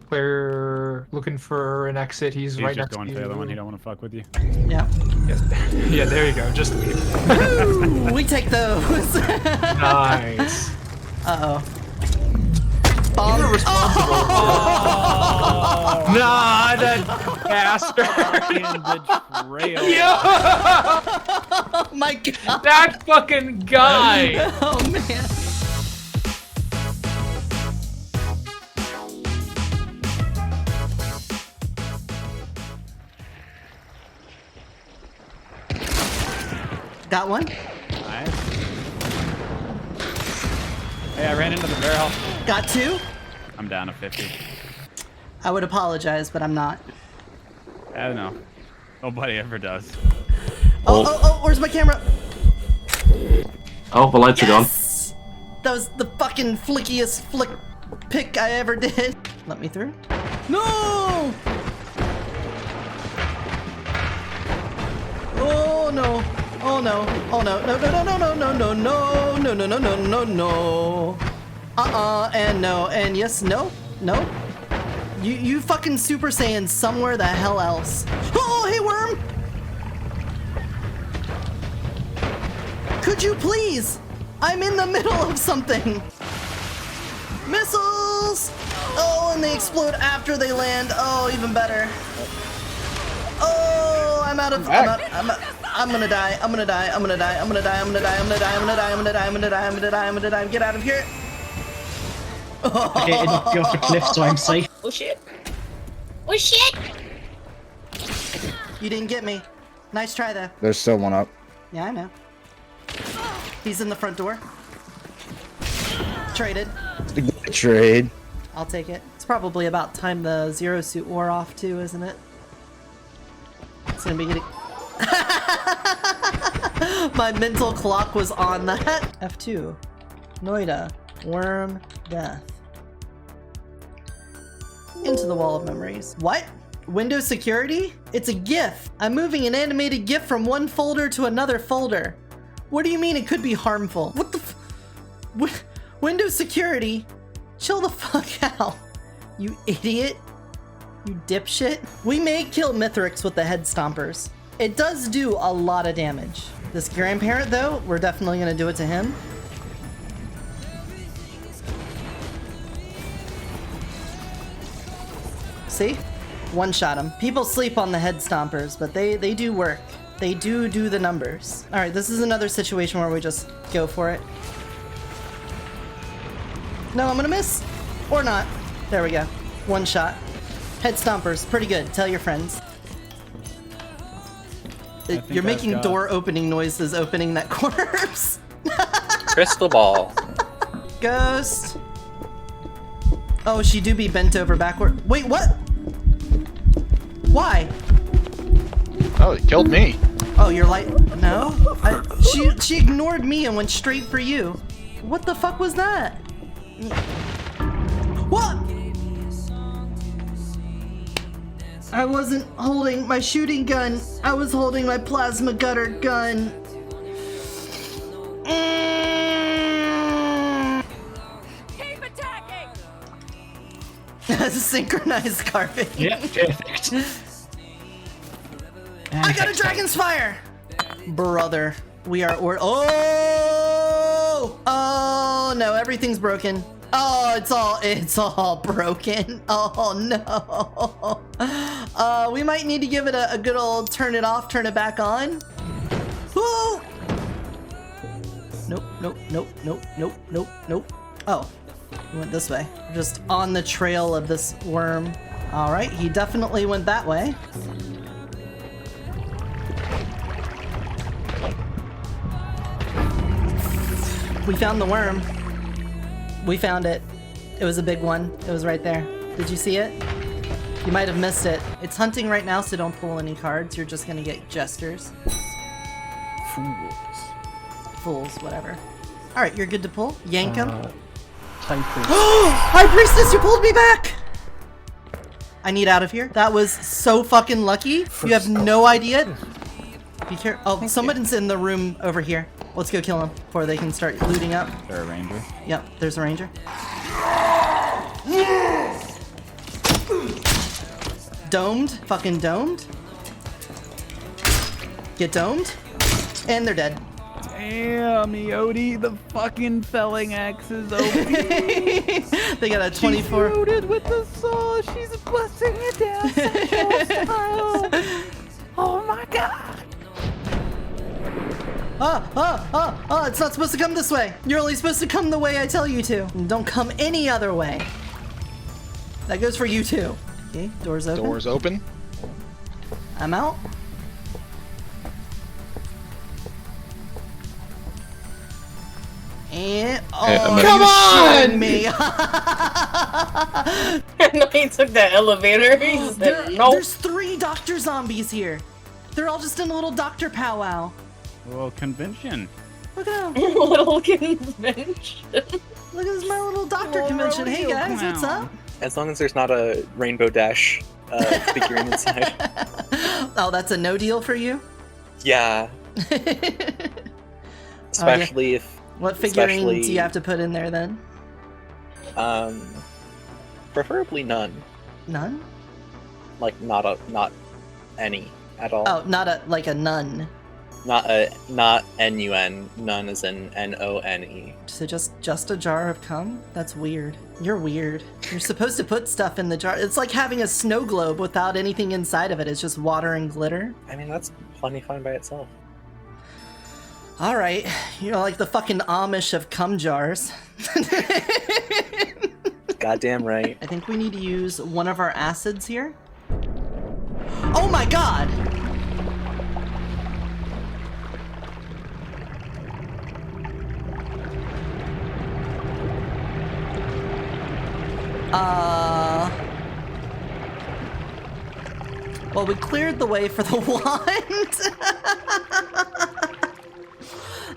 Player looking for an exit. He's right just next going to for you. the other one. He don't want to fuck with you. Yeah. Yeah, there you go. Just leave. Woo! We take those. Nice. Uh-oh. You were responsible. Oh, Nah, that bastard. fucking betrayal. Yeah, Oh my god. that fucking guy. Oh man. Got one? Nice. Hey, I ran into the barrel. Got two? I'm down to 50. I would apologize, but I'm not. I don't know. Nobody ever does. Oh, where's my camera? Oh, the lights are gone. Yes! That was the fucking flickiest flick pick I ever did. Let me through. No! Oh no. Oh no. Oh no. No, no, no, no, no, no, no, no, no, no, no, no, no. And no, and yes, no, no. You fucking Super Saiyan somewhere the hell else. Oh, hey, worm! Could you please? I'm in the middle of something. Missiles! Oh, and they explode after they land. Oh, even better. Oh, I'm out of. I'm gonna die. I'm gonna die. I'm gonna die. I'm gonna die. I'm gonna die. I'm gonna die. I'm gonna die. I'm gonna die. I'm gonna die. I'm gonna die. I'm gonna die. Get out of here. Okay, it knocked me off the cliff, so I'm safe. Oh shit! Oh shit! You didn't get me. Nice try though. There's still one up. Yeah, I know. He's in the front door. Traded. Trade. I'll take it. It's probably about time the Zero Suit wore off too, isn't it? It's gonna be getting... My mental clock was on that. F2. Noita. Worm. Death. Into the wall of memories. What? Windows security? It's a GIF. I'm moving an animated GIF from one folder to another folder. What do you mean it could be harmful? What the Windows security? Chill the fuck out. You idiot. You dipshit. We may kill Mithrix with the head stompers. It does do a lot of damage. This grandparent though, we're definitely gonna do it to him. See? One shot him. People sleep on the head stompers, but they do work. They do the numbers. All right, this is another situation where we just go for it. No, I'm gonna miss. Or not. There we go. One shot. Head stompers, pretty good. Tell your friends. You're making door opening noises opening that corpse. Crystal ball. Ghost. Oh, she do be bent over backward. Wait, what? Why? Oh, it killed me. Oh, you're like, no? She ignored me and went straight for you. What the fuck was that? What? I wasn't holding my shooting gun. I was holding my plasma gutter gun. Keep attacking! That's a synchronized carving. Yeah, perfect. I got a dragon's fire! Brother, we are oh no, everything's broken. Oh, it's all broken. Oh no. We might need to give it a good old turn it off, turn it back on. Woo! Nope, nope, nope, nope, nope, nope, nope. Oh, we went this way. We're just on the trail of this worm. All right, he definitely went that way. We found the worm. We found it. It was a big one. It was right there. Did you see it? You might have missed it. It's hunting right now, so don't pull any cards. You're just gonna get gestures. Fools, whatever. Alright, you're good to pull. Yank him. High Priestess, you pulled me back! I need out of here. That was so fucking lucky. You have no idea. Be careful. Oh, someone's in the room over here. Let's go kill him before they can start looting up. Is there a ranger? Yep, there's a ranger. Domed. Fucking domed. Get domed. And they're dead. Damn, Eoti, the fucking felling axe is OP. They got a 24. She's loaded with the saw. She's busting it down sexual style. Oh my god. It's not supposed to come this way. You're only supposed to come the way I tell you to. Don't come any other way. That goes for you too. Okay, doors open. Doors open. I'm out. And Come on! Me. No, he took the elevator. He said, no. There's 3 doctor zombies here. They're all just in a little doctor powwow. Well, convention. Look at them. Little convention. Look at this, my little doctor convention. Hey rodeo guys, what's up? As long as there's not a Rainbow Dash figurine inside. Oh, that's a no deal for you? Yeah. Especially if. What figurine especially- do you have to put in there then? Preferably none. None? Like not any at all. Oh, not a nun. Not N-U-N. None as in N-O-N-E. So just a jar of cum? That's weird. You're weird. You're supposed to put stuff in the jar. It's like having a snow globe without anything inside of it. It's just water and glitter. I mean, that's plenty fine by itself. Alright, you're like the fucking Amish of cum jars. Goddamn right. I think we need to use one of our acids here. Oh my god! Well, we cleared the way for the wand.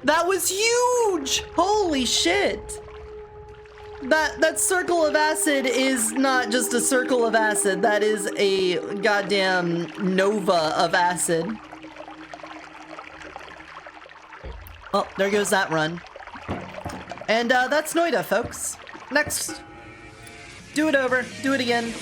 That was huge! Holy shit! That circle of acid is not just a circle of acid. That is a goddamn nova of acid. Oh, there goes that run. And that's Noita, folks. Next. Do it over. Do it again.